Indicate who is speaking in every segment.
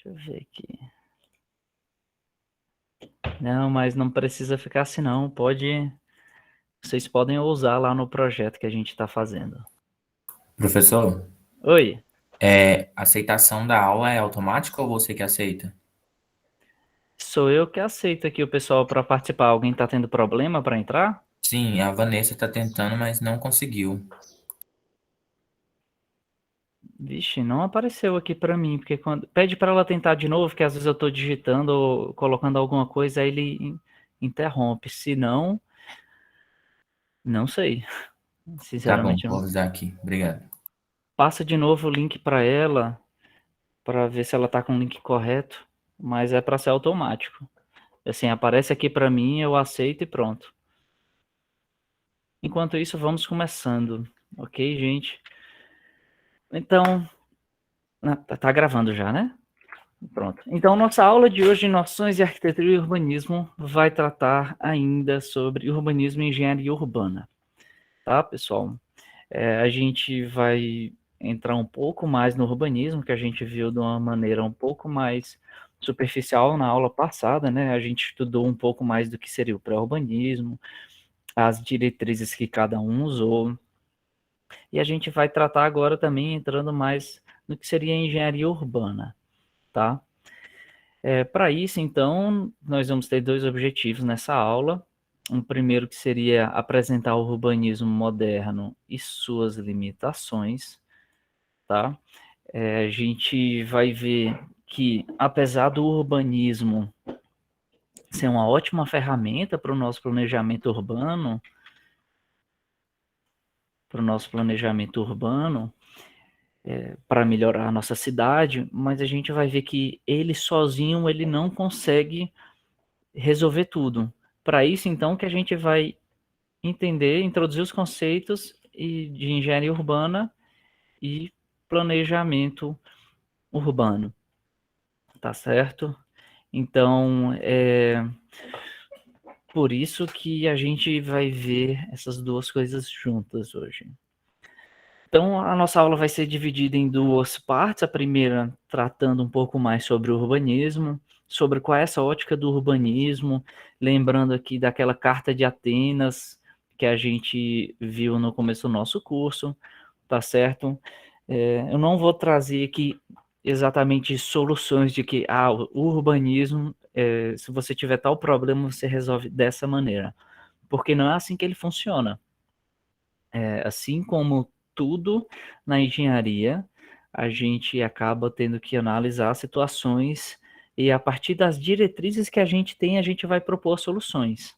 Speaker 1: Deixa eu ver aqui. Não, mas não precisa ficar assim não. Vocês podem usar lá no projeto que a gente está fazendo.
Speaker 2: Professor,
Speaker 1: Oi,
Speaker 2: aceitação da aula é automática ou você que aceita?
Speaker 1: sou eu que aceito aqui o pessoal para participar. Alguém está tendo problema para entrar?
Speaker 2: Sim, a Vanessa está tentando, mas não conseguiu.
Speaker 1: Vixe, não apareceu aqui para mim, porque quando pede para ela tentar de novo, que às vezes eu estou digitando ou colocando alguma coisa, aí ele interrompe. Se não, não sei.
Speaker 2: Tá bom,
Speaker 1: Sinceramente,
Speaker 2: vou
Speaker 1: não.
Speaker 2: avisar aqui. Obrigado.
Speaker 1: Passa de novo o link para ela, para ver se ela está com o link correto, mas é para ser automático. Assim, aparece aqui para mim, eu aceito e pronto. Enquanto isso, vamos começando, ok, gente? Então, tá gravando já, né? Pronto. Então, nossa aula de hoje, Noções de Arquitetura e Urbanismo, vai tratar ainda sobre urbanismo e engenharia urbana, tá, pessoal? A gente vai entrar um pouco mais no urbanismo, que a gente viu de uma maneira um pouco mais superficial na aula passada, né? A gente estudou um pouco mais do que seria o pré-urbanismo, as diretrizes que cada um usou, e a gente vai tratar agora também entrando mais no que seria a engenharia urbana, tá? Para isso, então, nós vamos ter dois objetivos nessa aula. Um primeiro que seria apresentar o urbanismo moderno e suas limitações, tá? A gente vai ver que, apesar do urbanismo ser uma ótima ferramenta para o nosso planejamento urbano, para melhorar a nossa cidade, mas a gente vai ver que ele sozinho ele não consegue resolver tudo. Para isso, então, que a gente vai entender, introduzir os conceitos de engenharia urbana e planejamento urbano, tá certo? Então, por isso que a gente vai ver essas duas coisas juntas hoje. Então, a nossa aula vai ser dividida em duas partes. A primeira, tratando um pouco mais sobre o urbanismo, sobre qual é essa ótica do urbanismo, lembrando aqui daquela Carta de Atenas que a gente viu no começo do nosso curso, tá certo? Eu não vou trazer aqui exatamente soluções de que o urbanismo, se você tiver tal problema, você resolve dessa maneira, porque não é assim que ele funciona. Assim como tudo na engenharia, a gente acaba tendo que analisar situações e a partir das diretrizes que a gente tem, a gente vai propor soluções,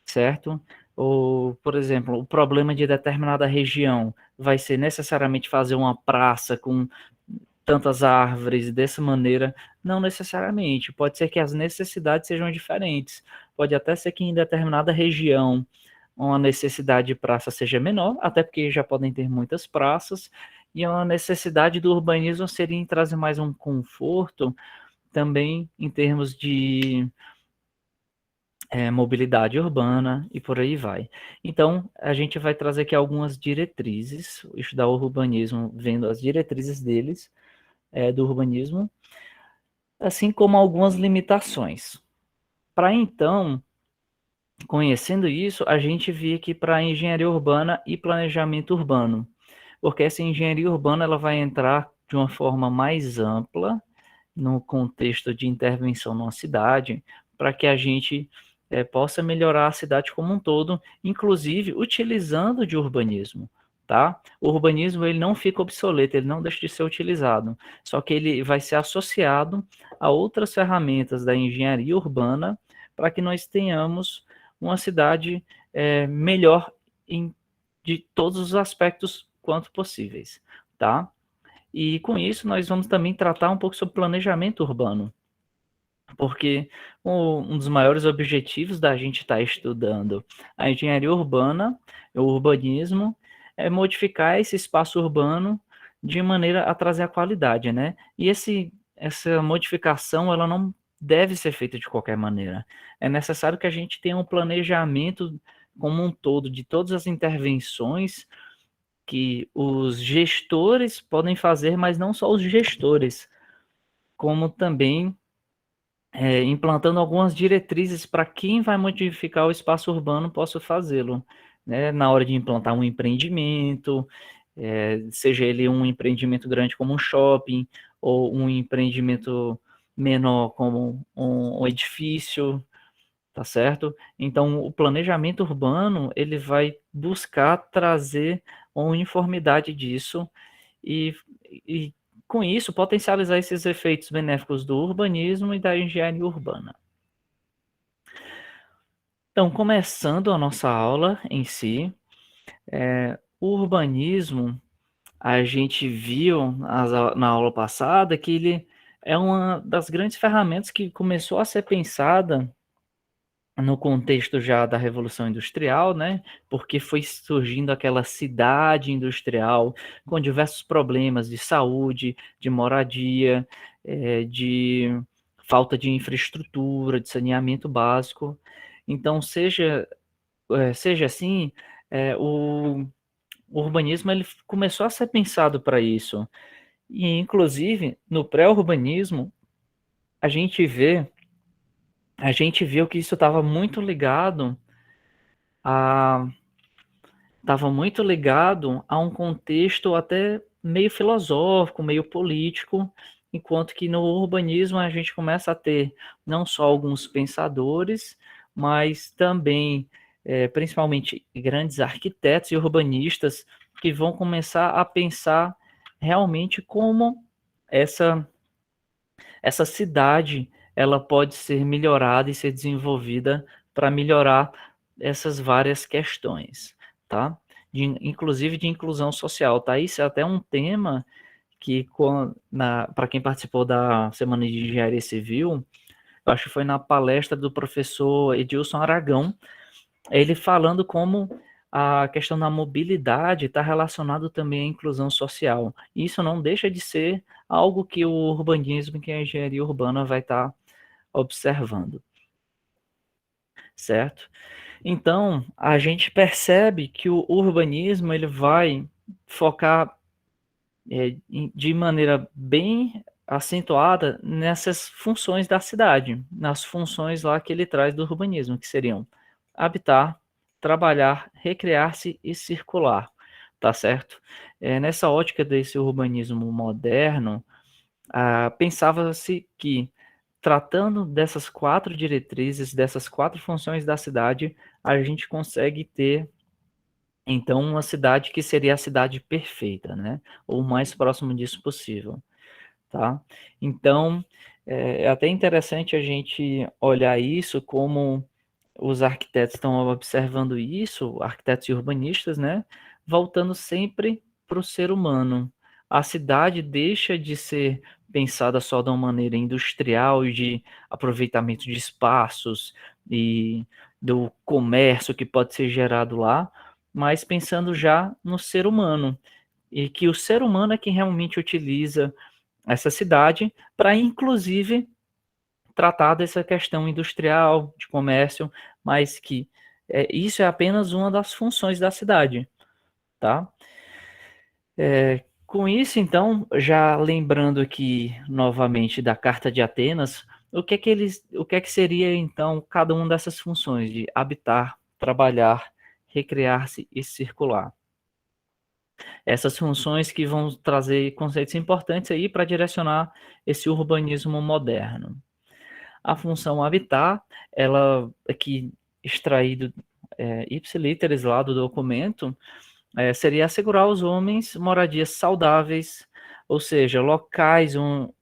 Speaker 1: certo? Ou, por exemplo, o problema de determinada região vai ser necessariamente fazer uma praça com tantas árvores dessa maneira? Não necessariamente. Pode ser que as necessidades sejam diferentes. Pode até ser que em determinada região uma necessidade de praça seja menor, até porque já podem ter muitas praças, e uma necessidade do urbanismo seria em trazer mais um conforto também em termos de mobilidade urbana e por aí vai. Então, a gente vai trazer aqui algumas diretrizes, estudar o urbanismo vendo as diretrizes deles, do urbanismo, assim como algumas limitações. Para então, conhecendo isso, a gente vê aqui para engenharia urbana e planejamento urbano, porque essa engenharia urbana ela vai entrar de uma forma mais ampla no contexto de intervenção numa cidade, para que a gente possa melhorar a cidade como um todo, inclusive utilizando de urbanismo. Tá? O urbanismo ele não fica obsoleto, ele não deixa de ser utilizado, só que ele vai ser associado a outras ferramentas da engenharia urbana para que nós tenhamos uma cidade melhor de todos os aspectos quanto possíveis, tá? E com isso nós vamos também tratar um pouco sobre planejamento urbano, porque um dos maiores objetivos da gente estar estudando a engenharia urbana, o urbanismo, é modificar esse espaço urbano de maneira a trazer a qualidade, né? E essa modificação, ela não deve ser feita de qualquer maneira. É necessário que a gente tenha um planejamento como um todo de todas as intervenções que os gestores podem fazer, mas não só os gestores, como também implantando algumas diretrizes para quem vai modificar o espaço urbano possa fazê-lo, né? Na hora de implantar um empreendimento, seja ele um empreendimento grande como um shopping, ou um empreendimento menor como um edifício, tá certo? Então, o planejamento urbano, ele vai buscar trazer uma uniformidade disso e, e com isso, potencializar esses efeitos benéficos do urbanismo e da engenharia urbana. Então, começando a nossa aula em si, o urbanismo, a gente viu na aula passada que ele é uma das grandes ferramentas que começou a ser pensada no contexto já da Revolução Industrial, né? Porque foi surgindo aquela cidade industrial com diversos problemas de saúde, de moradia, de falta de infraestrutura, de saneamento básico. Então, seja assim, o urbanismo ele começou a ser pensado para isso. E, inclusive, no pré-urbanismo, a gente vê, a gente viu que isso estava muito ligado a um contexto até meio filosófico, meio político, enquanto que no urbanismo a gente começa a ter não só alguns pensadores, mas também, principalmente, grandes arquitetos e urbanistas que vão começar a pensar realmente como essa, essa cidade ela pode ser melhorada e ser desenvolvida para melhorar essas várias questões, tá? Inclusive de inclusão social, tá? Isso é até um tema que, para quem participou da Semana de Engenharia Civil, eu acho que foi na palestra do professor Edilson Aragão, ele falando como a questão da mobilidade está relacionado também à inclusão social. Isso não deixa de ser algo que o urbanismo, que a engenharia urbana vai estar observando, certo? Então, a gente percebe que o urbanismo ele vai focar de maneira bem acentuada nessas funções da cidade, nas funções lá que ele traz do urbanismo, que seriam habitar, trabalhar, recrear-se e circular, tá certo? Nessa ótica desse urbanismo moderno, pensava-se que, tratando dessas 4 diretrizes, dessas 4 funções da cidade, a gente consegue ter, então, uma cidade que seria a cidade perfeita, né? Ou o mais próximo disso possível, tá? Então, é até interessante a gente olhar isso como os arquitetos estão observando isso, arquitetos e urbanistas, né? Voltando sempre para o ser humano. A cidade deixa de ser pensada só de uma maneira industrial e de aproveitamento de espaços e do comércio que pode ser gerado lá, mas pensando já no ser humano. E que o ser humano é quem realmente utiliza essa cidade para, inclusive, tratar dessa questão industrial, de comércio, mas que isso é apenas uma das funções da cidade, tá? Com isso, então, já lembrando aqui novamente da Carta de Atenas, o que é que seria então cada uma dessas funções de habitar, trabalhar, recrear-se e circular? Essas funções que vão trazer conceitos importantes aí para direcionar esse urbanismo moderno. A função habitar, ela aqui extraído ipsiliteris lá do documento, seria assegurar aos homens moradias saudáveis, ou seja, locais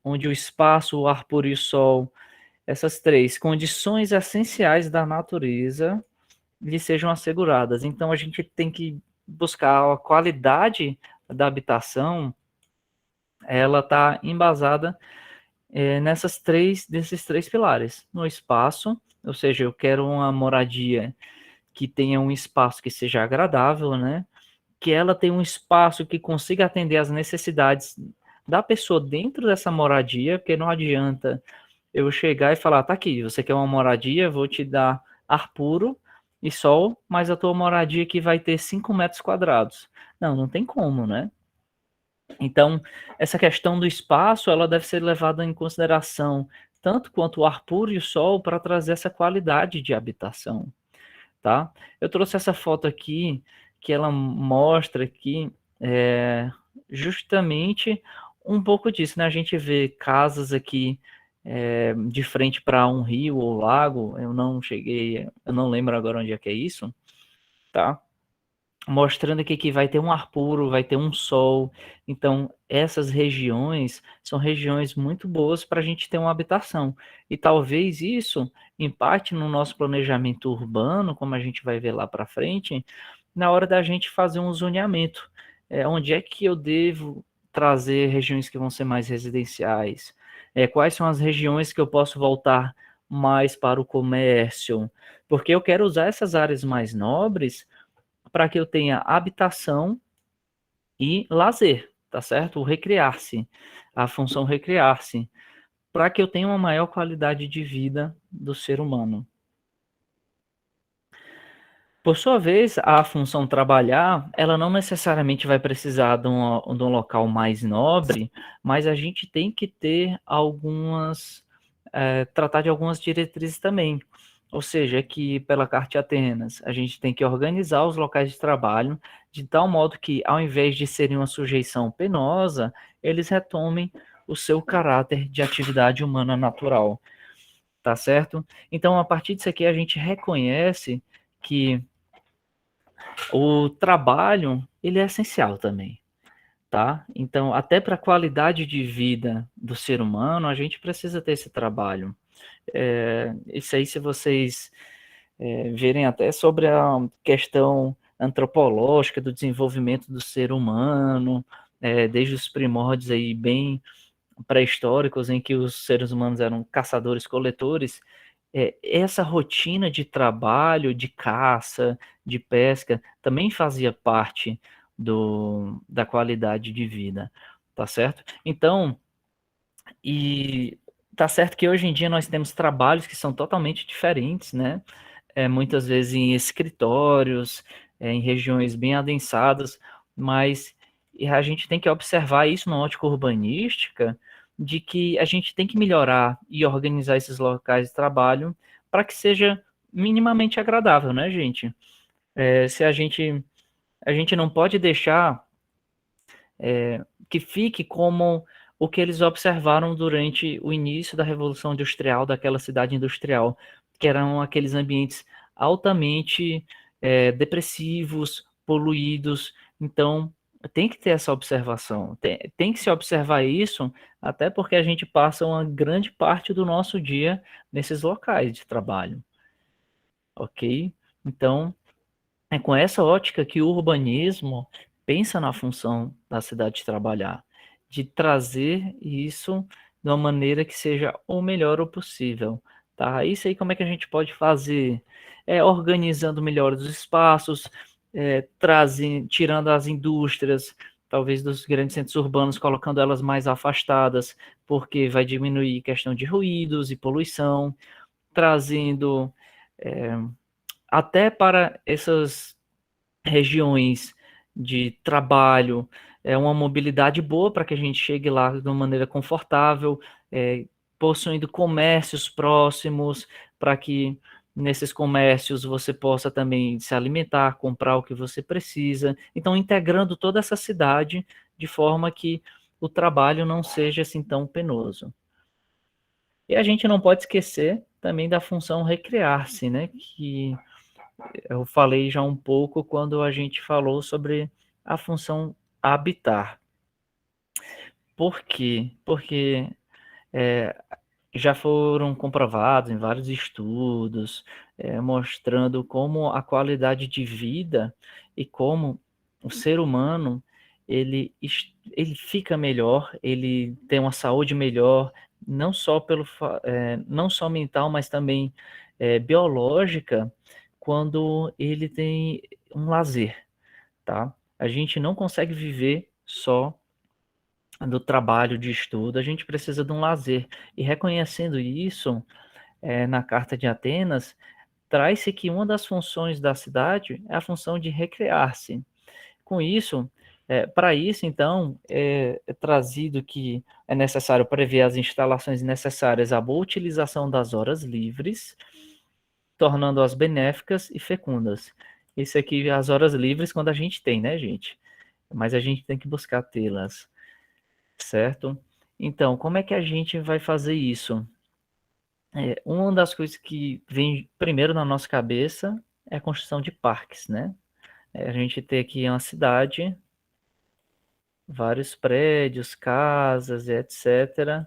Speaker 1: onde o espaço, o ar puro e o sol, essas 3 condições essenciais da natureza lhe sejam asseguradas. Então, a gente tem que buscar a qualidade da habitação, ela está embasada desses três pilares. No espaço, ou seja, eu quero uma moradia que tenha um espaço que seja agradável, né? Que ela tenha um espaço que consiga atender às necessidades da pessoa dentro dessa moradia, porque não adianta eu chegar e falar, tá aqui, você quer uma moradia, vou te dar ar puro e sol, mas a tua moradia aqui vai ter 5 metros quadrados. Não, não tem como, né? Então, essa questão do espaço, ela deve ser levada em consideração tanto quanto o ar puro e o sol para trazer essa qualidade de habitação, tá? Eu trouxe essa foto aqui, que ela mostra que justamente um pouco disso, né? A gente vê casas aqui de frente para um rio ou lago, eu não lembro agora onde é que é isso, tá? Mostrando que vai ter um ar puro, vai ter um sol. Então, essas regiões são regiões muito boas para a gente ter uma habitação. E talvez isso impacte no nosso planejamento urbano, como a gente vai ver lá para frente, na hora da gente fazer um zoneamento. Onde é que eu devo trazer regiões que vão ser mais residenciais? Quais são as regiões que eu posso voltar mais para o comércio? Porque eu quero usar essas áreas mais nobres para que eu tenha habitação e lazer, tá certo? O recrear-se, a função recrear-se, para que eu tenha uma maior qualidade de vida do ser humano. Por sua vez, a função trabalhar, ela não necessariamente vai precisar de um local mais nobre, mas a gente tem que ter tratar de algumas diretrizes também. Ou seja, que pela Carta de Atenas, a gente tem que organizar os locais de trabalho de tal modo que, ao invés de serem uma sujeição penosa, eles retomem o seu caráter de atividade humana natural, tá certo? Então, a partir disso aqui, a gente reconhece que o trabalho, ele é essencial também, tá? Então, até para a qualidade de vida do ser humano, a gente precisa ter esse trabalho. Isso aí, se vocês verem até sobre a questão antropológica do desenvolvimento do ser humano, desde os primórdios aí bem pré-históricos, em que os seres humanos eram caçadores-coletores, essa rotina de trabalho, de caça, de pesca, também fazia parte da qualidade de vida, tá certo? Então, e tá certo que hoje em dia nós temos trabalhos que são totalmente diferentes, né? Muitas vezes em escritórios, em regiões bem adensadas, mas a gente tem que observar isso na ótica urbanística, de que a gente tem que melhorar e organizar esses locais de trabalho para que seja minimamente agradável, né, gente? Se a gente não pode deixar que fique como o que eles observaram durante o início da Revolução Industrial, daquela cidade industrial, que eram aqueles ambientes altamente depressivos, poluídos. Então, tem que ter essa observação, tem que se observar isso, até porque a gente passa uma grande parte do nosso dia nesses locais de trabalho, ok? Então, é com essa ótica que o urbanismo pensa na função da cidade de trabalhar, de trazer isso de uma maneira que seja o melhor o possível, tá? Isso aí como é que a gente pode fazer? Organizando melhor os espaços, tirando as indústrias, talvez dos grandes centros urbanos, colocando elas mais afastadas, porque vai diminuir questão de ruídos e poluição, trazendo é, até para essas regiões de trabalho, uma mobilidade boa para que a gente chegue lá de uma maneira confortável, possuindo comércios próximos, para que nesses comércios você possa também se alimentar, comprar o que você precisa. Então, integrando toda essa cidade de forma que o trabalho não seja assim tão penoso. E a gente não pode esquecer também da função recrear-se, né? Que eu falei já um pouco quando a gente falou sobre a função habitar. Por quê? Porque já foram comprovados em vários estudos, mostrando como a qualidade de vida e como o ser humano ele fica melhor, ele tem uma saúde melhor, não só mental, mas também biológica, quando ele tem um lazer, tá? A gente não consegue viver só do trabalho, de estudo, a gente precisa de um lazer. E reconhecendo isso, na Carta de Atenas, traz-se que uma das funções da cidade é a função de recrear-se. Com isso, Para isso, então, é trazido que é necessário prever as instalações necessárias à boa utilização das horas livres, tornando-as benéficas e fecundas. Isso aqui, as horas livres, quando a gente tem, né, gente? Mas a gente tem que buscar tê-las, certo? Então, como é que a gente vai fazer isso? Uma das coisas que vem primeiro na nossa cabeça é a construção de parques, né? A gente tem aqui uma cidade, vários prédios, casas, etc.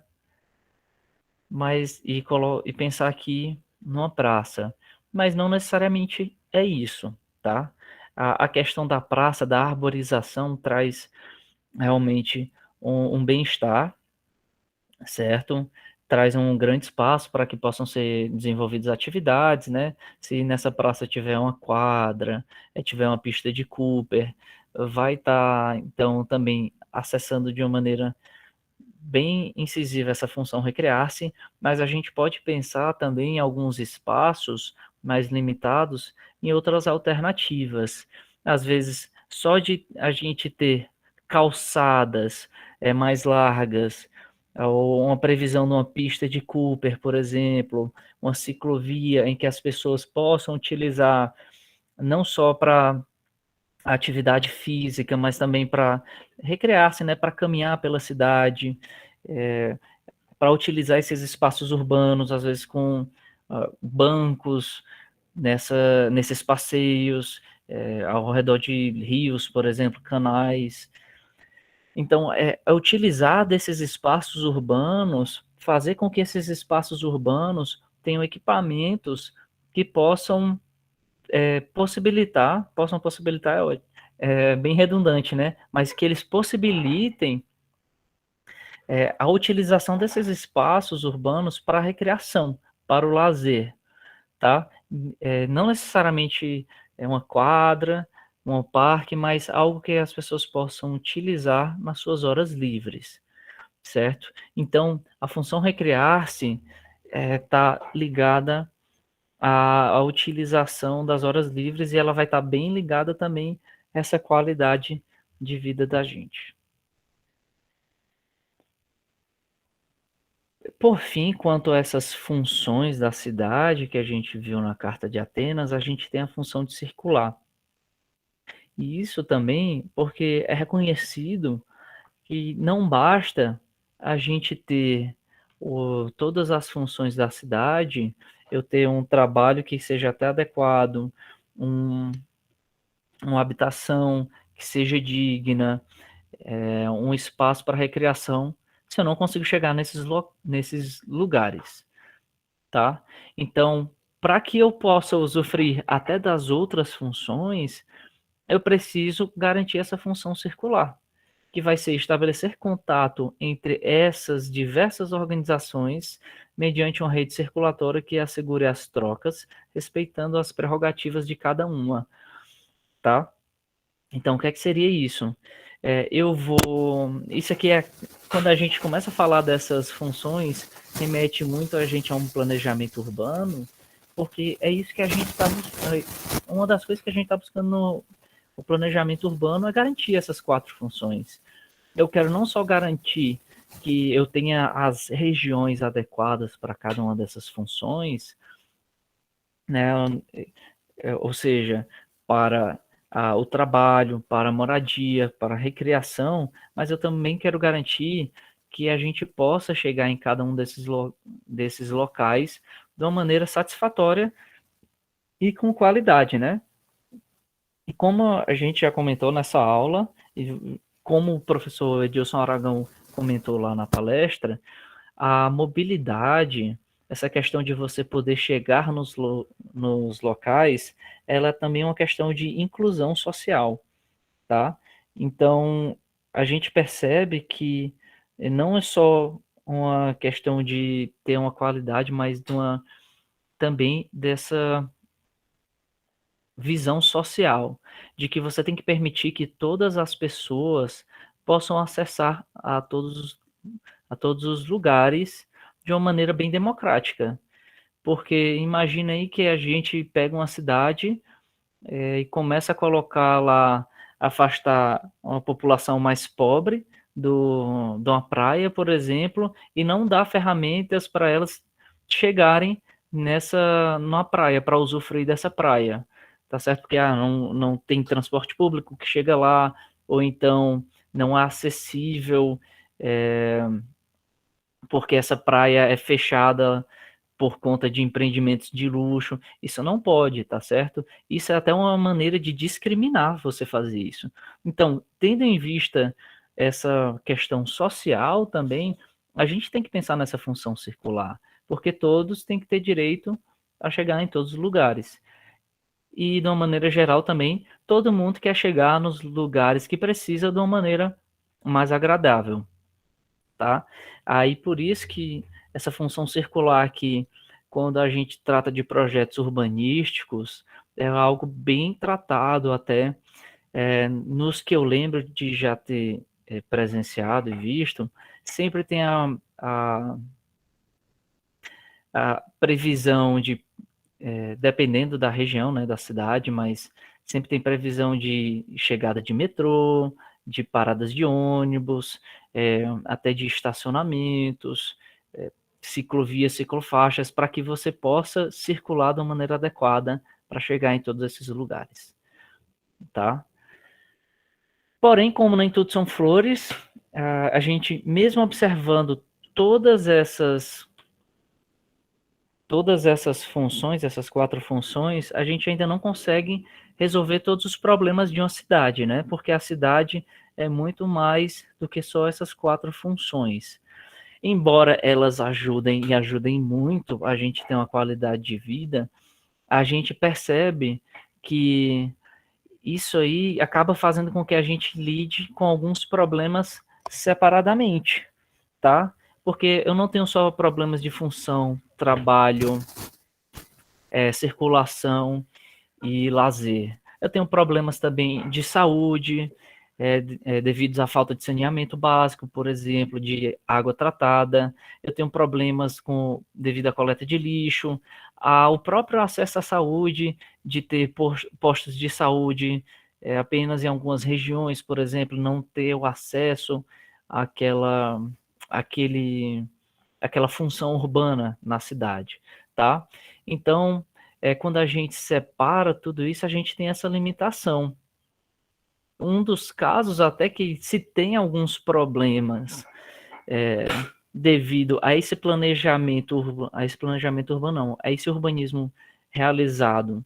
Speaker 1: E pensar aqui numa praça. Mas não necessariamente é isso, tá? A questão da praça, da arborização, traz realmente um bem-estar, certo? Traz um grande espaço para que possam ser desenvolvidas atividades, né? Se nessa praça tiver uma quadra, tiver uma pista de Cooper, vai estar, então, também acessando de uma maneira bem incisiva essa função recrear-se, mas a gente pode pensar também em alguns espaços mais limitados em outras alternativas. Às vezes, só de a gente ter calçadas mais largas, ou uma previsão de uma pista de Cooper, por exemplo, uma ciclovia em que as pessoas possam utilizar não só para atividade física, mas também para recrear-se, né, para caminhar pela cidade, para utilizar esses espaços urbanos, às vezes com bancos nesses passeios, ao redor de rios, por exemplo, canais. Então, é utilizar desses espaços urbanos, fazer com que esses espaços urbanos tenham equipamentos que possam possibilitar, bem redundante, né? Mas que eles possibilitem a utilização desses espaços urbanos para a recreação, para o lazer, tá? Não necessariamente uma quadra, um parque, mas algo que as pessoas possam utilizar nas suas horas livres, certo? Então, a função recrear-se está ligada à utilização das horas livres e ela vai estar bem ligada também a essa qualidade de vida da gente. Por fim, quanto a essas funções da cidade que a gente viu na Carta de Atenas, a gente tem a função de circular. E isso também porque é reconhecido que não basta a gente ter todas as funções da cidade, eu ter um trabalho que seja até adequado, um, uma habitação que seja digna, um espaço para recreação, se eu não consigo chegar nesses lugares, tá? Então, para que eu possa usufruir até das outras funções, eu preciso garantir essa função circular, que vai ser estabelecer contato entre essas diversas organizações mediante uma rede circulatória que assegure as trocas, respeitando as prerrogativas de cada uma, tá? Então, o que é que seria isso? Isso aqui é quando a gente começa a falar dessas funções, remete muito a gente a um planejamento urbano, porque é isso que a gente está buscando. Uma das coisas que a gente está buscando no planejamento urbano é garantir essas 4 funções. Eu quero não só garantir que eu tenha as regiões adequadas para cada uma dessas funções, né? Ou seja, para o trabalho, para a moradia, para a recreação, mas eu também quero garantir que a gente possa chegar em cada um desses locais de uma maneira satisfatória e com qualidade, né? E como a gente já comentou nessa aula, e como o professor Edilson Aragão comentou lá na palestra, a mobilidade, essa questão de você poder chegar nos locais, ela é também uma questão de inclusão social, tá? Então, a gente percebe que não é só uma questão de ter uma qualidade, mas também dessa visão social, de que você tem que permitir que todas as pessoas possam acessar a todos os lugares de uma maneira bem democrática. Porque imagina aí que a gente pega uma cidade e começa a colocar lá afastar uma população mais pobre de uma praia, por exemplo, e não dar ferramentas para elas chegarem numa praia, para usufruir dessa praia, tá certo? Porque não tem transporte público que chega lá, ou então não é acessível, porque essa praia é fechada por conta de empreendimentos de luxo. Isso não pode, tá certo? Isso é até uma maneira de discriminar você fazer isso. Então, tendo em vista essa questão social também, a gente tem que pensar nessa função circular, porque todos têm que ter direito a chegar em todos os lugares. E, de uma maneira geral também, todo mundo quer chegar nos lugares que precisa de uma maneira mais agradável, tá? Aí por isso que essa função circular aqui, quando a gente trata de projetos urbanísticos, é algo bem tratado até, nos que eu lembro de já ter presenciado e visto, sempre tem a previsão de, dependendo da região, né, da cidade, mas sempre tem previsão de chegada de metrô, de paradas de ônibus, até de estacionamentos, ciclovias, ciclofaixas, para que você possa circular de uma maneira adequada para chegar em todos esses lugares, tá? Porém, como nem tudo são flores, a gente, mesmo observando todas essas todas essas funções, essas 4 funções, a gente ainda não consegue resolver todos os problemas de uma cidade, né? Porque a cidade é muito mais do que só essas 4 funções. Embora elas ajudem e ajudem muito a gente ter uma qualidade de vida, a gente percebe que isso aí acaba fazendo com que a gente lide com alguns problemas separadamente, tá? Porque eu não tenho só problemas de função, trabalho, circulação e lazer. Eu tenho problemas também de saúde, devido à falta de saneamento básico, por exemplo, de água tratada. Eu tenho problemas devido à coleta de lixo, ao próprio acesso à saúde, de ter postos de saúde apenas em algumas regiões, por exemplo, não ter o acesso àquela, àquele, àquela função urbana na cidade, tá? Então, quando a gente separa tudo isso, a gente tem essa limitação. Um dos casos até que se tem alguns problemas devido a esse planejamento urbano, não, a esse urbanismo realizado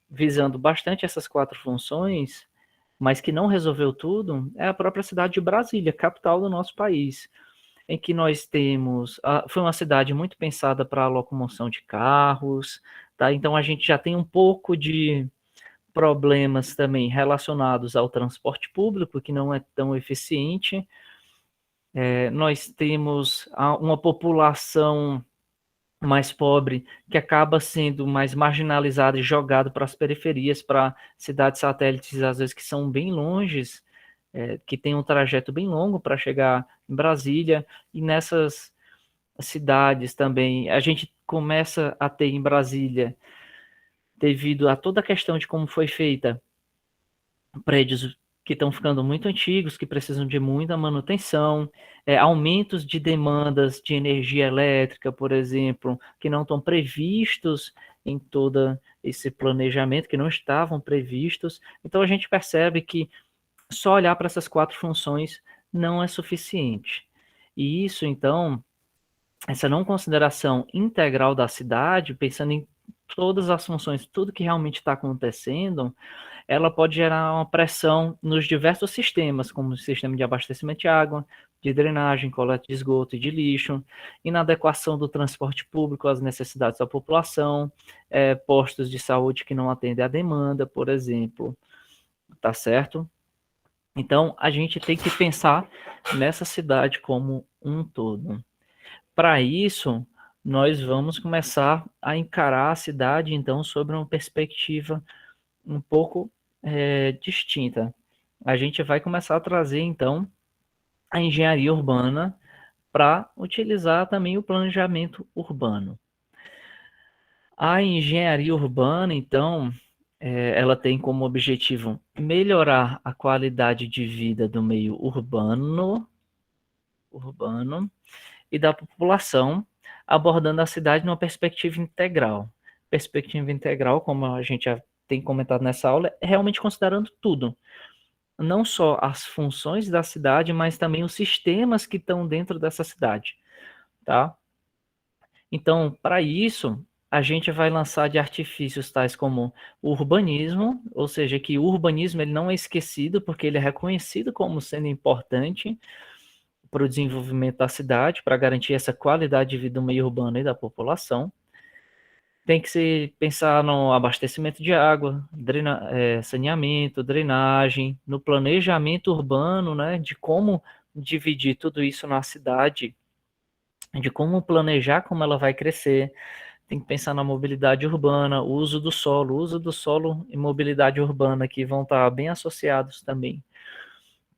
Speaker 1: visando bastante essas 4 funções, mas que não resolveu tudo, é a própria cidade de Brasília, capital do nosso país, em que nós temos, foi uma cidade muito pensada para a locomoção de carros, tá? Então a gente já tem um pouco de problemas também relacionados ao transporte público, que não é tão eficiente. Nós temos uma população mais pobre, que acaba sendo mais marginalizada e jogada para as periferias, para cidades satélites, às vezes que são bem longes, que tem um trajeto bem longo para chegar em Brasília, e nessas cidades também, a gente começa a ter em Brasília, devido a toda a questão de como foi feita, prédios que estão ficando muito antigos, que precisam de muita manutenção, aumentos de demandas de energia elétrica, por exemplo, que não estão previstos em todo esse planejamento, que não estavam previstos. Então a gente percebe que só olhar para essas 4 funções não é suficiente. E isso, então, essa não consideração integral da cidade, pensando em todas as funções, tudo que realmente está acontecendo, ela pode gerar uma pressão nos diversos sistemas, como o sistema de abastecimento de água, de drenagem, coleta de esgoto e de lixo, inadequação do transporte público às necessidades da população, postos de saúde que não atendem à demanda, por exemplo, tá certo? Então, a gente tem que pensar nessa cidade como um todo. Para isso, nós vamos começar a encarar a cidade, então, sobre uma perspectiva um pouco distinta. A gente vai começar a trazer, então, a engenharia urbana para utilizar também o planejamento urbano. A engenharia urbana, então, ela tem como objetivo melhorar a qualidade de vida do meio urbano e da população, abordando a cidade numa perspectiva integral. Perspectiva integral, como a gente já tem comentado nessa aula, é realmente considerando tudo. Não só as funções da cidade, mas também os sistemas que estão dentro dessa cidade, tá? Então, para isso, a gente vai lançar de artifícios tais como o urbanismo, ou seja, que o urbanismo ele não é esquecido, porque ele é reconhecido como sendo importante para o desenvolvimento da cidade, para garantir essa qualidade de vida do meio urbano e da população. Tem que se pensar no abastecimento de água, saneamento, drenagem, no planejamento urbano, né, de como dividir tudo isso na cidade, de como planejar como ela vai crescer. Tem que pensar na mobilidade urbana, uso do solo e mobilidade urbana que vão estar bem associados também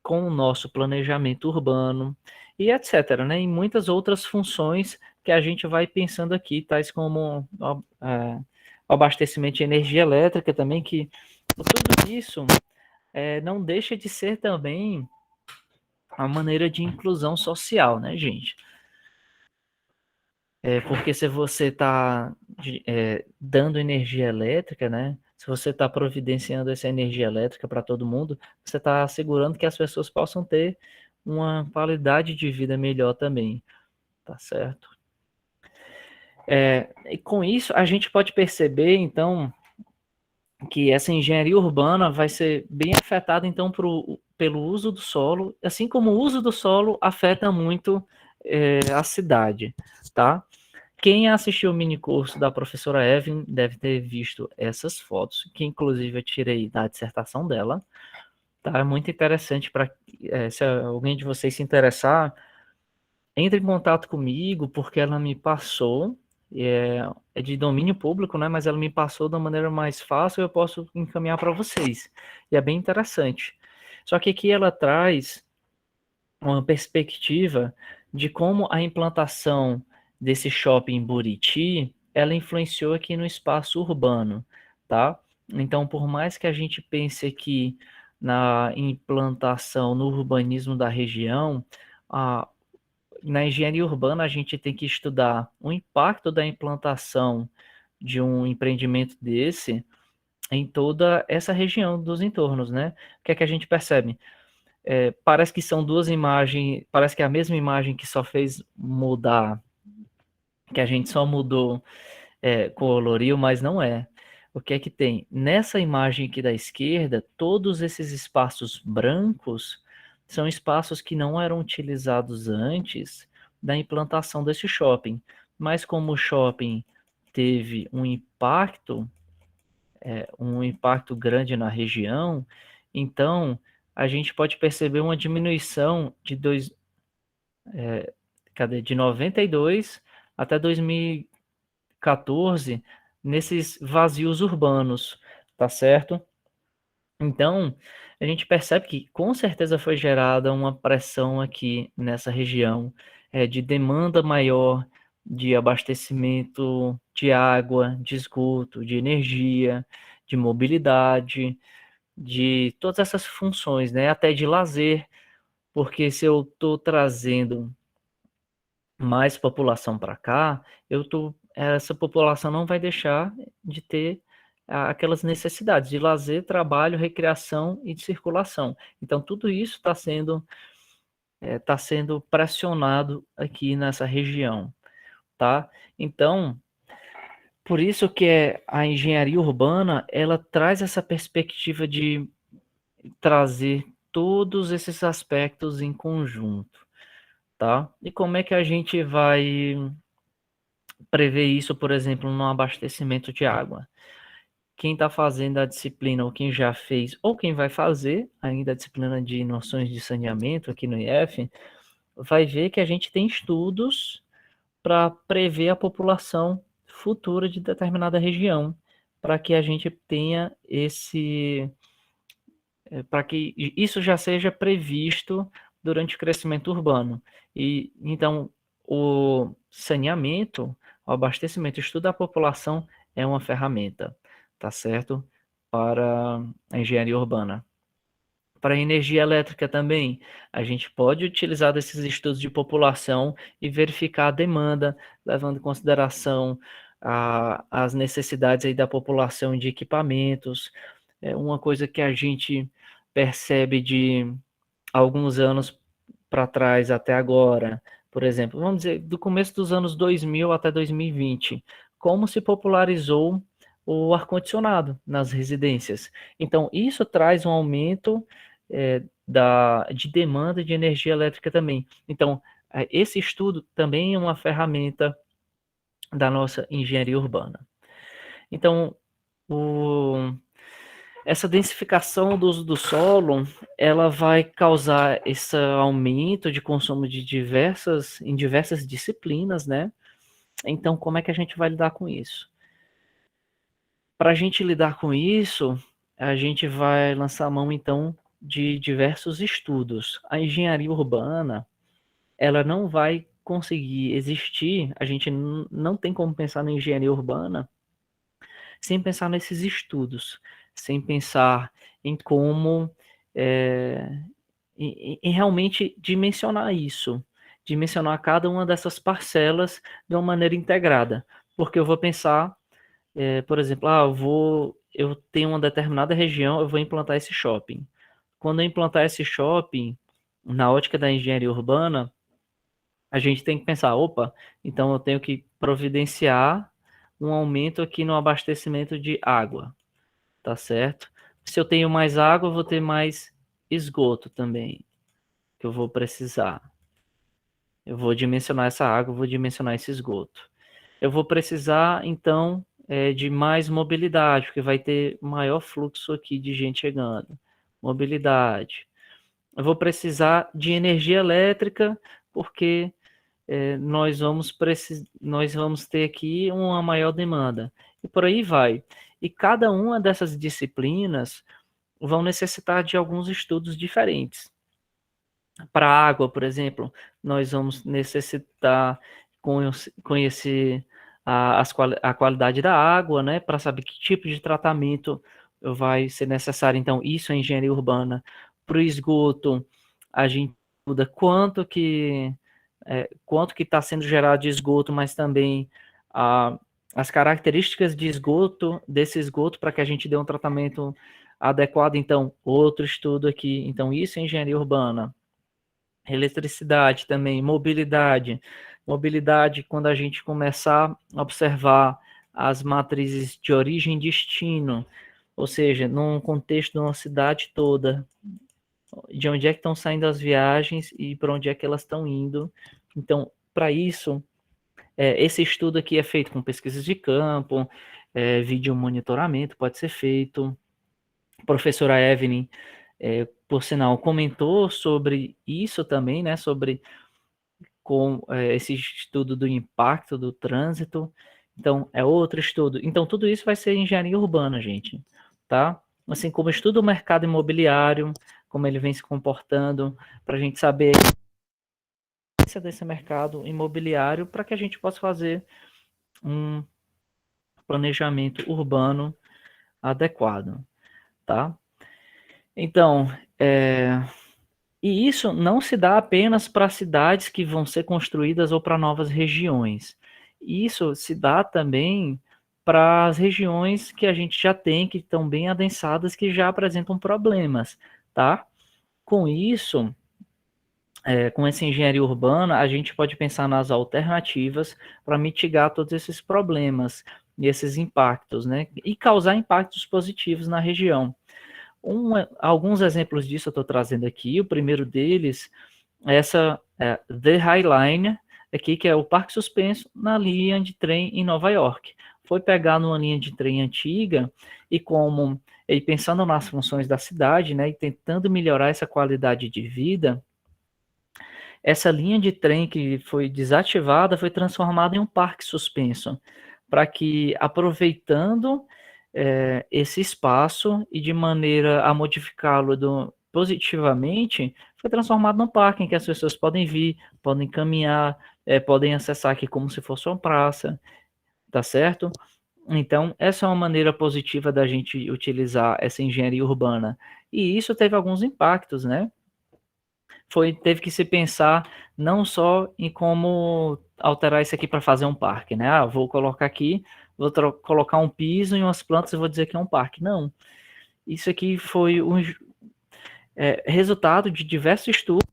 Speaker 1: com o nosso planejamento urbano e etc, né? E muitas outras funções que a gente vai pensando aqui, tais como o abastecimento de energia elétrica também, que tudo isso não deixa de ser também a maneira de inclusão social, né, gente? Porque se você está dando energia elétrica, né? Se você está providenciando essa energia elétrica para todo mundo, você está assegurando que as pessoas possam ter uma qualidade de vida melhor também, tá certo? E com isso, a gente pode perceber, então, que essa engenharia urbana vai ser bem afetada, então, pelo uso do solo, assim como o uso do solo afeta muito a cidade, tá? Quem assistiu o mini curso da professora Evelyn deve ter visto essas fotos, que inclusive eu tirei da dissertação dela. Tá? É muito interessante para se alguém de vocês se interessar, entre em contato comigo, porque ela me passou, é de domínio público, né? Mas ela me passou da maneira mais fácil, eu posso encaminhar para vocês. E é bem interessante. Só que aqui ela traz uma perspectiva de como a implantação desse shopping em Buriti, ela influenciou aqui no espaço urbano, tá? Então, por mais que a gente pense aqui na implantação, no urbanismo da região, na engenharia urbana a gente tem que estudar o impacto da implantação de um empreendimento desse em toda essa região dos entornos, né? O que é que a gente percebe? Parece que são duas imagens, parece que é a mesma imagem que só fez mudar, que a gente só mudou, coloriu, mas não é. O que é que tem? Nessa imagem aqui da esquerda, todos esses espaços brancos são espaços que não eram utilizados antes da implantação desse shopping. Mas como o shopping teve um impacto grande na região, então a gente pode perceber uma diminuição de 92 até 2014 nesses vazios urbanos, tá certo? Então, a gente percebe que com certeza foi gerada uma pressão aqui nessa região de demanda maior de abastecimento de água, de esgoto, de energia, de mobilidade, de todas essas funções, né? Até de lazer, porque se eu estou trazendo mais população para cá, essa população não vai deixar de ter aquelas necessidades de lazer, trabalho, recreação e de circulação. Então, tudo isso tá sendo pressionado aqui nessa região, tá? Então, por isso que a engenharia urbana, ela traz essa perspectiva de trazer todos esses aspectos em conjunto, tá? E como é que a gente vai prever isso, por exemplo, no abastecimento de água? Quem está fazendo a disciplina, ou quem já fez, ou quem vai fazer ainda a disciplina de noções de saneamento aqui no IF, vai ver que a gente tem estudos para prever a população futura de determinada região, para que a gente tenha para que isso já seja previsto durante o crescimento urbano. E então o saneamento, o abastecimento, o estudo da população é uma ferramenta, tá certo? para a engenharia urbana. Para a energia elétrica também, a gente pode utilizar desses estudos de população e verificar a demanda, levando em consideração as necessidades aí da população de equipamentos. É uma coisa que a gente percebe de alguns anos para trás até agora, por exemplo, vamos dizer, do começo dos anos 2000 até 2020, como se popularizou o ar-condicionado nas residências. Então, isso traz um aumento de demanda de energia elétrica também. Então, esse estudo também é uma ferramenta da nossa engenharia urbana. Então, essa densificação do uso do solo, ela vai causar esse aumento de consumo em diversas disciplinas, né? Então, como é que a gente vai lidar com isso? Para a gente lidar com isso, a gente vai lançar a mão, então, de diversos estudos. A engenharia urbana, ela não vai conseguir existir, a gente não tem como pensar na engenharia urbana sem pensar nesses estudos, sem pensar em como, em realmente dimensionar isso, dimensionar cada uma dessas parcelas de uma maneira integrada. Porque eu vou pensar, por exemplo, eu tenho uma determinada região, eu vou implantar esse shopping. Quando eu implantar esse shopping, na ótica da engenharia urbana, a gente tem que pensar, opa, então eu tenho que providenciar um aumento aqui no abastecimento de água, tá certo? Se eu tenho mais água, eu vou ter mais esgoto também, que eu vou precisar. Eu vou dimensionar essa água, vou dimensionar esse esgoto. Eu vou precisar, então, de mais mobilidade, porque vai ter maior fluxo aqui de gente chegando. Mobilidade. Eu vou precisar de energia elétrica, porque nós vamos ter aqui uma maior demanda. E por aí vai. E cada uma dessas disciplinas vão necessitar de alguns estudos diferentes. Para a água, por exemplo, nós vamos necessitar conhecer a qualidade da água, né, para saber que tipo de tratamento vai ser necessário. Então, isso é engenharia urbana. Para o esgoto, a gente estuda quanto que está sendo gerado de esgoto, mas também as características de esgoto, desse esgoto, para que a gente dê um tratamento adequado. Então, outro estudo aqui. Então, isso é engenharia urbana. Eletricidade também, mobilidade. Mobilidade, quando a gente começar a observar as matrizes de origem e destino, ou seja, num contexto de uma cidade toda, de onde é que estão saindo as viagens e para onde é que elas estão indo. Então, para isso, esse estudo aqui é feito com pesquisas de campo, vídeo monitoramento pode ser feito. A professora Evelyn, por sinal, comentou sobre isso também, né, sobre esse estudo do impacto do trânsito. Então, é outro estudo. Então, tudo isso vai ser engenharia urbana, gente, tá? Assim como estudo o mercado imobiliário, como ele vem se comportando, para a gente saber desse mercado imobiliário, para que a gente possa fazer um planejamento urbano adequado, tá? Então, e isso não se dá apenas para cidades que vão ser construídas ou para novas regiões. Isso se dá também para as regiões que a gente já tem, que estão bem adensadas, que já apresentam problemas, tá? Com isso, com essa engenharia urbana, a gente pode pensar nas alternativas para mitigar todos esses problemas e esses impactos, né? E causar impactos positivos na região. Alguns exemplos disso eu estou trazendo aqui. O primeiro deles é essa The High Line, aqui, que é o Parque Suspenso na linha de trem em Nova York. Foi pegar numa linha de trem antiga e pensando nas funções da cidade, né, e tentando melhorar essa qualidade de vida, essa linha de trem que foi desativada foi transformada em um parque suspenso, para que, aproveitando esse espaço e de maneira a modificá-lo positivamente, foi transformado num parque em que as pessoas podem vir, podem caminhar, podem acessar aqui como se fosse uma praça, tá certo? Então, essa é uma maneira positiva da gente utilizar essa engenharia urbana. E isso teve alguns impactos, né? Teve que se pensar não só em como alterar isso aqui para fazer um parque, né? Ah, vou colocar aqui, vou colocar um piso e umas plantas e vou dizer que é um parque. Não. Isso aqui foi resultado de diversos estudos.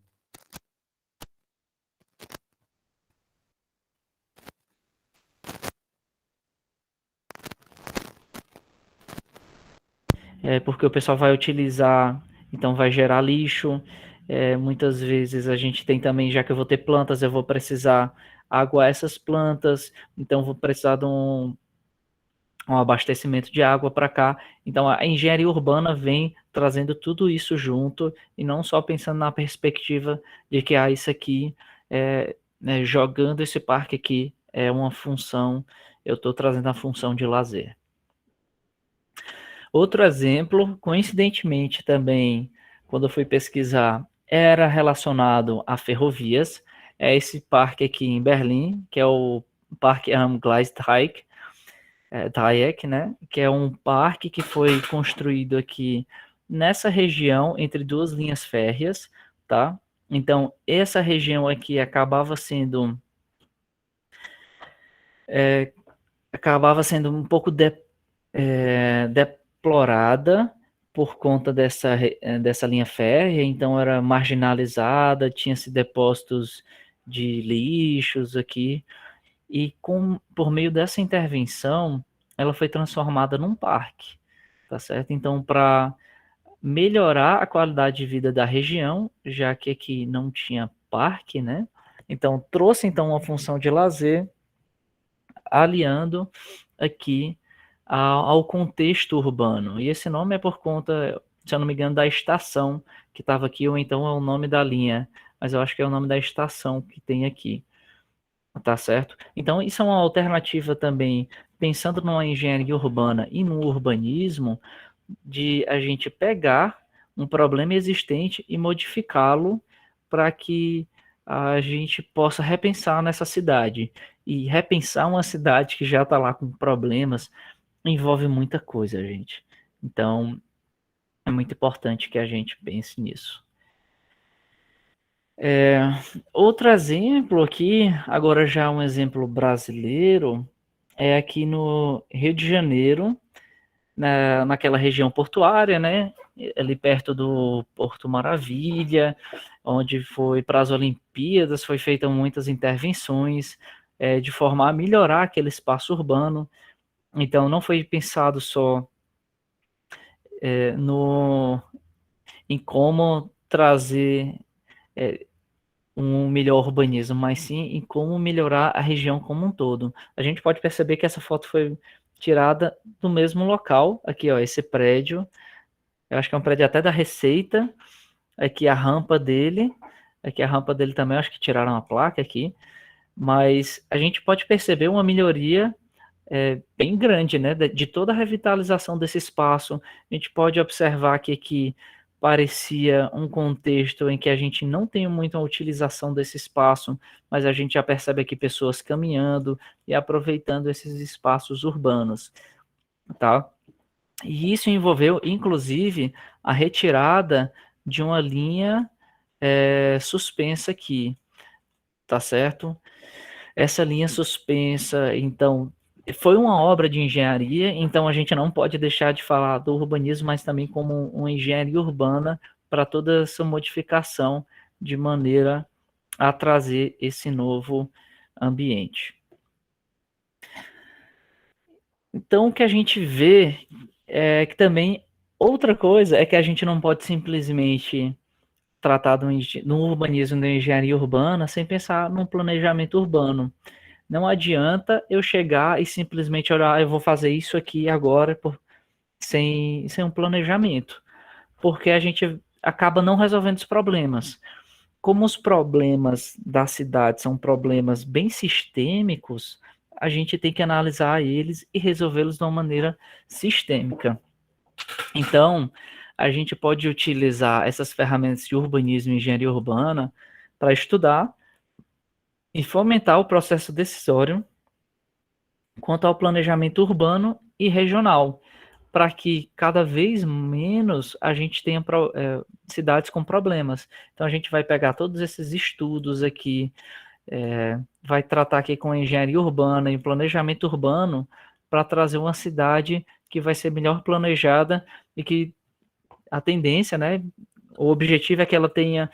Speaker 1: Porque o pessoal vai utilizar, então vai gerar lixo. Muitas vezes a gente tem também, já que eu vou ter plantas, eu vou precisar aguar essas plantas, então vou precisar de um abastecimento de água para cá. Então a engenharia urbana vem trazendo tudo isso junto e não só pensando na perspectiva de que isso aqui, né, jogando esse parque aqui é uma função, eu estou trazendo a função de lazer. Outro exemplo, coincidentemente também, quando eu fui pesquisar, era relacionado a ferrovias. É esse parque aqui em Berlim, que é o Parque Am Gleisdreieck, Dreieck, né? Que é um parque que foi construído aqui nessa região entre duas linhas férreas, tá? Então, essa região aqui acabava sendo um pouco deplorada por conta dessa linha férrea, então era marginalizada, tinha-se depósitos de lixos aqui, e por meio dessa intervenção, ela foi transformada num parque, tá certo? Então, para melhorar a qualidade de vida da região, já que aqui não tinha parque, né? Então, trouxe então uma função de lazer, aliando aqui ao contexto urbano. E esse nome é por conta, se eu não me engano, da estação que estava aqui, ou então é o nome da linha, mas eu acho que é o nome da estação que tem aqui, tá certo? Então, isso é uma alternativa também, pensando numa engenharia urbana e no urbanismo, de a gente pegar um problema existente e modificá-lo para que a gente possa repensar nessa cidade. E repensar uma cidade que já está lá com problemas envolve muita coisa, gente. Então, é muito importante que a gente pense nisso. Outro exemplo aqui, agora já um exemplo brasileiro, é aqui no Rio de Janeiro, naquela região portuária, né? Ali perto do Porto Maravilha, onde foi para as Olimpíadas, foi feita muitas intervenções de forma a melhorar aquele espaço urbano. Então, não foi pensado só no em como trazer um melhor urbanismo, mas sim em como melhorar a região como um todo. A gente pode perceber que essa foto foi tirada do mesmo local, aqui ó, esse prédio, eu acho que é um prédio até da Receita, aqui a rampa dele também, acho que tiraram a placa aqui, mas a gente pode perceber uma melhoria bem grande, né, de toda a revitalização desse espaço. A gente pode observar que aqui parecia um contexto em que a gente não tem muita utilização desse espaço, mas a gente já percebe aqui pessoas caminhando e aproveitando esses espaços urbanos, tá? E isso envolveu, inclusive, a retirada de uma linha suspensa aqui, tá certo? Essa linha suspensa, então, foi uma obra de engenharia, então a gente não pode deixar de falar do urbanismo, mas também como uma engenharia urbana para toda essa modificação de maneira a trazer esse novo ambiente. Então, o que a gente vê é que também outra coisa é que a gente não pode simplesmente tratar no urbanismo, da engenharia urbana, sem pensar num planejamento urbano. Não adianta eu chegar e simplesmente olhar, eu vou fazer isso aqui agora, sem um planejamento, porque a gente acaba não resolvendo os problemas. Como os problemas da cidade são problemas bem sistêmicos, a gente tem que analisar eles e resolvê-los de uma maneira sistêmica. Então, a gente pode utilizar essas ferramentas de urbanismo e engenharia urbana para estudar e fomentar o processo decisório quanto ao planejamento urbano e regional, para que cada vez menos a gente tenha cidades com problemas. Então, a gente vai pegar todos esses estudos aqui, vai tratar aqui com engenharia urbana e planejamento urbano para trazer uma cidade que vai ser melhor planejada e que a tendência, né, o objetivo é que ela tenha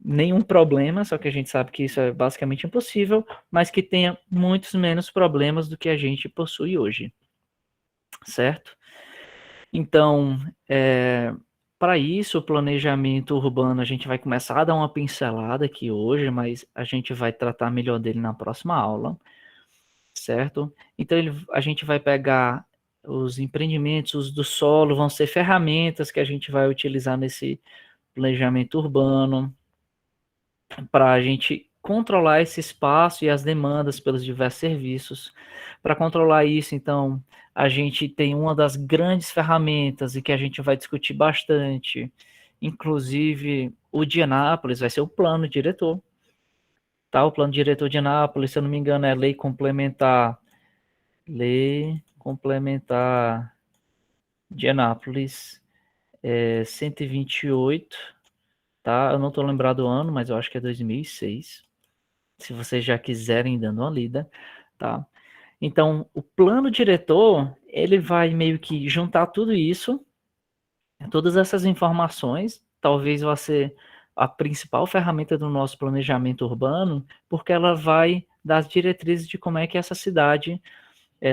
Speaker 1: nenhum problema, só que a gente sabe que isso é basicamente impossível, mas que tenha muitos menos problemas do que a gente possui hoje, certo? Então, para isso, o planejamento urbano, a gente vai começar a dar uma pincelada aqui hoje, mas a gente vai tratar melhor dele na próxima aula, certo? Então, a gente vai pegar os empreendimentos, os do solo, vão ser ferramentas que a gente vai utilizar nesse planejamento urbano, para a gente controlar esse espaço e as demandas pelos diversos serviços. Para controlar isso, então, a gente tem uma das grandes ferramentas e que a gente vai discutir bastante, inclusive o de Anápolis, vai ser o plano diretor. Tá? O plano diretor de Anápolis, se eu não me engano, é lei complementar de Anápolis 128, tá? Eu não estou lembrado do ano, mas eu acho que é 2006. Se vocês já quiserem dando uma lida, tá? Então, o plano diretor, ele vai meio que juntar tudo isso, todas essas informações, talvez vá ser a principal ferramenta do nosso planejamento urbano, porque ela vai dar as diretrizes de como é que essa cidade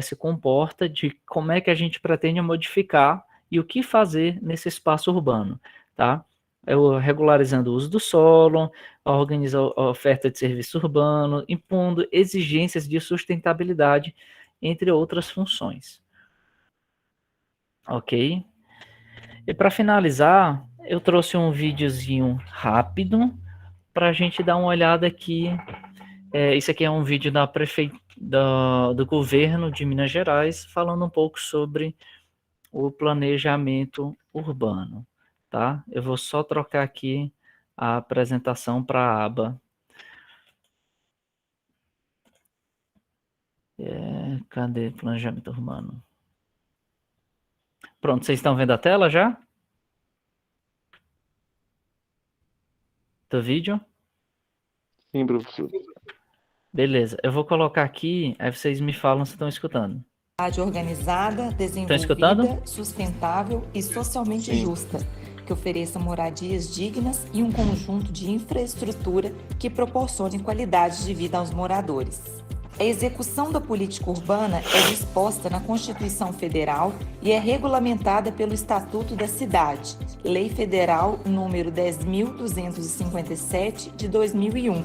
Speaker 1: se comporta, de como é que a gente pretende modificar e o que fazer nesse espaço urbano, tá? Regularizando o uso do solo, organizar a oferta de serviço urbano, impondo exigências de sustentabilidade, entre outras funções. Ok? E para finalizar, eu trouxe um videozinho rápido para a gente dar uma olhada aqui. Isso aqui é um vídeo do governo de Minas Gerais, falando um pouco sobre o planejamento urbano, tá? Eu vou só trocar aqui a apresentação para a aba. Cadê planejamento urbano? Pronto, vocês estão vendo a tela já? Do vídeo?
Speaker 3: Sim, professor.
Speaker 1: Beleza, eu vou colocar aqui, aí vocês me falam se estão escutando.
Speaker 4: Cidade organizada,
Speaker 1: Estão escutando?
Speaker 4: desenvolvida, sustentável e socialmente
Speaker 3: Sim.
Speaker 4: justa, que ofereça moradias dignas e um conjunto de infraestrutura que proporcione qualidade de vida aos moradores. A execução da política urbana é disposta na Constituição Federal e é regulamentada pelo Estatuto da Cidade, Lei Federal número 10.257 de 2001,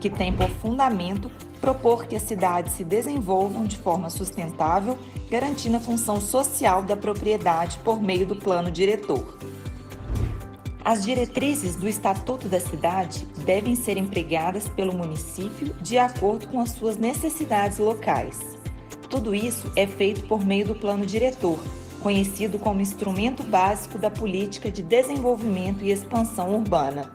Speaker 4: que tem por fundamento propor que as cidades se desenvolvam de forma sustentável, garantindo a função social da propriedade por meio do plano diretor. As diretrizes do Estatuto da Cidade devem ser empregadas pelo município de acordo com as suas necessidades locais. Tudo isso é feito por meio do plano diretor, conhecido como instrumento básico da política de desenvolvimento e expansão urbana.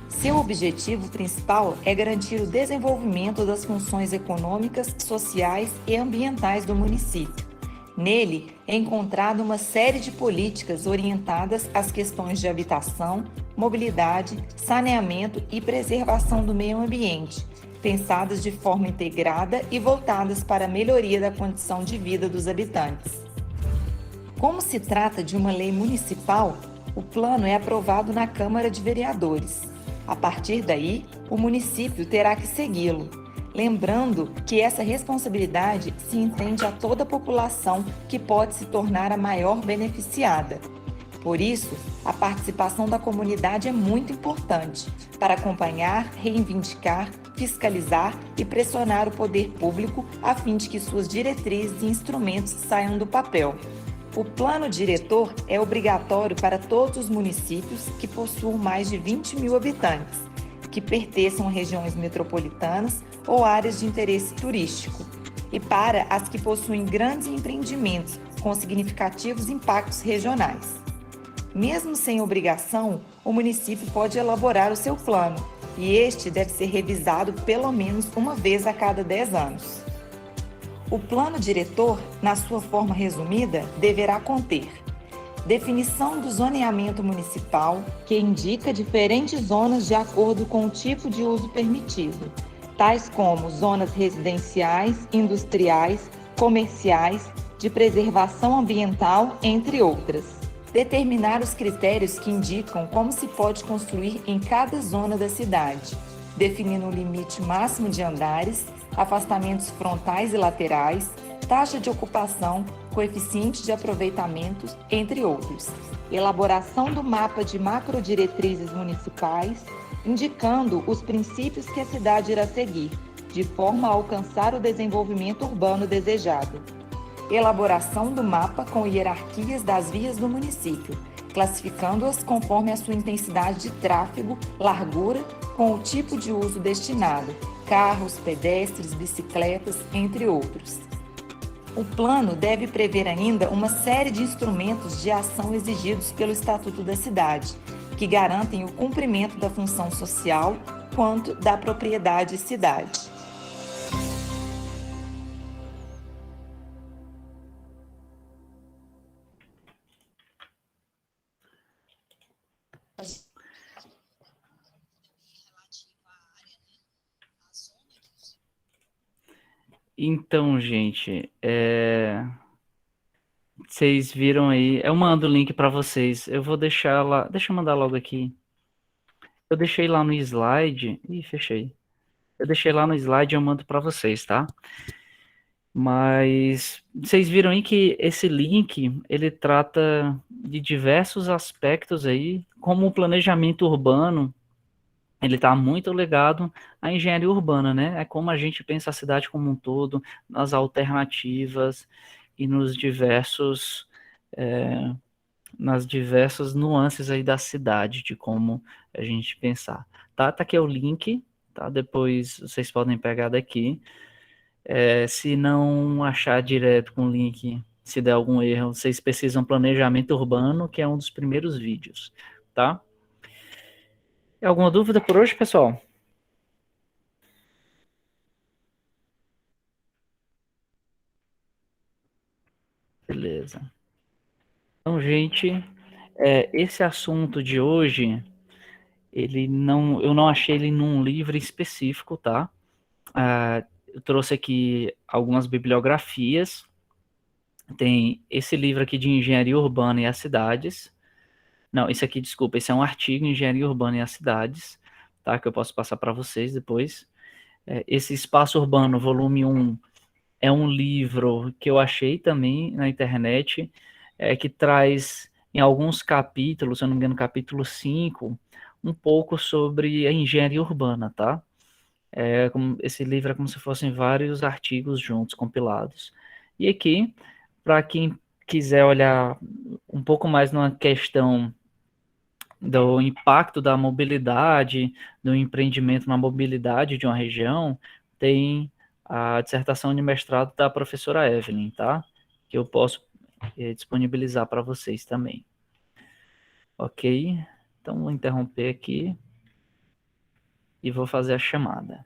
Speaker 4: Seu objetivo principal é garantir o desenvolvimento das funções econômicas, sociais e ambientais do município. Nele é encontrada uma série de políticas orientadas às questões de habitação, mobilidade, saneamento e preservação do meio ambiente, pensadas de forma integrada e voltadas para a melhoria da condição de vida dos habitantes. Como se trata de uma lei municipal, o plano é aprovado na Câmara de Vereadores. A partir daí, o município terá que segui-lo, lembrando que essa responsabilidade se estende a toda a população que pode se tornar a maior beneficiada. Por isso, a participação da comunidade é muito importante para acompanhar, reivindicar, fiscalizar e pressionar o poder público a fim de que suas diretrizes e instrumentos saiam do papel. O plano diretor é obrigatório para todos os municípios que possuam mais de 20 mil habitantes, que pertençam a regiões metropolitanas ou áreas de interesse turístico, e para as que possuem grandes empreendimentos com significativos impactos regionais. Mesmo sem obrigação, o município pode elaborar o seu plano, e este deve ser revisado pelo menos uma vez a cada 10 anos. O plano diretor, na sua forma resumida, deverá conter definição do zoneamento municipal, que indica diferentes zonas de acordo com o tipo de uso permitido, tais como zonas residenciais, industriais, comerciais, de preservação ambiental, entre outras. Determinar os critérios que indicam como se pode construir em cada zona da cidade, definindo o limite máximo de andares, afastamentos frontais e laterais, taxa de ocupação, coeficiente de aproveitamento, entre outros. Elaboração do mapa de macrodiretrizes municipais, indicando os princípios que a cidade irá seguir, de forma a alcançar o desenvolvimento urbano desejado. Elaboração do mapa com hierarquias das vias do município, classificando-as conforme a sua intensidade de tráfego, largura, com o tipo de uso destinado, carros, pedestres, bicicletas, entre outros. O plano deve prever ainda uma série de instrumentos de ação exigidos pelo Estatuto da Cidade, que garantem o cumprimento da função social quanto da propriedade cidade.
Speaker 1: Então, gente, vocês viram aí. Eu mando o link para vocês. Eu vou deixar lá. Deixa eu mandar logo aqui. Eu deixei lá no slide. Ih, fechei. Eu deixei lá no slide e eu mando para vocês, tá? Mas vocês viram aí que esse link, ele trata de diversos aspectos aí, como o planejamento urbano, ele está muito ligado à engenharia urbana, né? É como a gente pensa a cidade como um todo, nas alternativas e nas diversas nuances aí da cidade, de como a gente pensar. Tá aqui o link, tá? Depois vocês podem pegar daqui. Se não achar direto com o link, se der algum erro, vocês pesquisam planejamento urbano, que é um dos primeiros vídeos, tá? Alguma dúvida por hoje, pessoal? Beleza. Então, gente, esse assunto de hoje, eu não achei ele num livro específico, tá? Eu trouxe aqui algumas bibliografias. Tem esse livro aqui de Engenharia Urbana e as Cidades. Não, esse aqui, desculpa, esse é um artigo em Engenharia Urbana e as Cidades, tá? Que eu posso passar para vocês depois. Esse Espaço Urbano, volume 1, é um livro que eu achei também na internet, que traz em alguns capítulos, se eu não me engano, capítulo 5, um pouco sobre a engenharia urbana, tá? Esse livro é como se fossem vários artigos juntos, compilados. E aqui, para quem quiser olhar um pouco mais numa questão do impacto da mobilidade, do empreendimento na mobilidade de uma região, tem a dissertação de mestrado da professora Evelyn, tá? Que eu posso disponibilizar para vocês também. Ok? Então, vou interromper aqui e vou fazer a chamada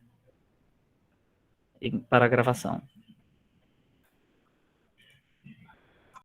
Speaker 1: para a gravação.